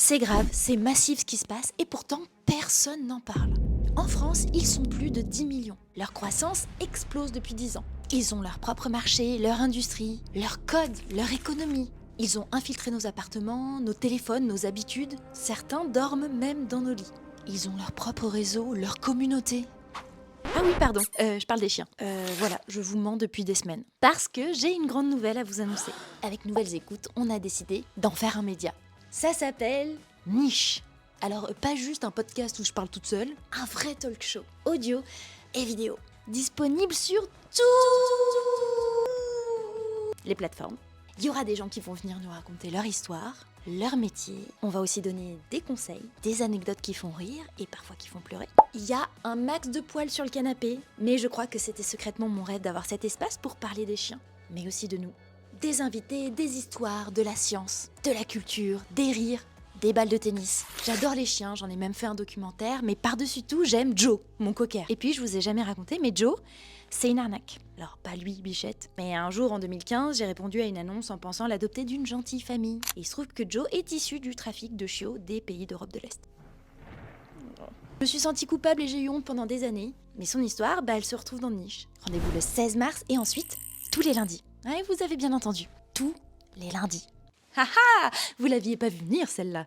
C'est grave, c'est massif ce qui se passe et pourtant personne n'en parle. En France, ils sont plus de 10 millions. Leur croissance explose depuis 10 ans. Ils ont leur propre marché, leur industrie, leur code, leur économie. Ils ont infiltré nos appartements, nos téléphones, nos habitudes. Certains dorment même dans nos lits. Ils ont leur propre réseau, leur communauté. Ah oui, pardon, je parle des chiens. Voilà, je vous mens depuis des semaines. Parce que j'ai une grande nouvelle à vous annoncer. Avec Nouvelles Écoutes, on a décidé d'en faire un média. Ça s'appelle Niche. Alors, pas juste un podcast où je parle toute seule, un vrai talk show, audio et vidéo. Disponible sur toutes les plateformes. Il y aura des gens qui vont venir nous raconter leur histoire, leur métier. On va aussi donner des conseils, des anecdotes qui font rire et parfois qui font pleurer. Il y a un max de poils sur le canapé, mais je crois que c'était secrètement mon rêve d'avoir cet espace pour parler des chiens, mais aussi de nous. Des invités, des histoires, de la science, de la culture, des rires, des balles de tennis. J'adore les chiens, j'en ai même fait un documentaire, mais par-dessus tout, j'aime Joe, mon cocker. Et puis, je vous ai jamais raconté, mais Joe, c'est une arnaque. Alors, pas lui, Bichette, mais un jour en 2015, j'ai répondu à une annonce en pensant l'adopter d'une gentille famille. Et il se trouve que Joe est issu du trafic de chiots des pays d'Europe de l'Est. Je me suis sentie coupable et j'ai eu honte pendant des années, mais son histoire, elle se retrouve dans Niche. Rendez-vous le 16 mars et ensuite, tous les lundis. Ouais, vous avez bien entendu, tous les lundis. Haha, vous l'aviez pas vu venir celle-là.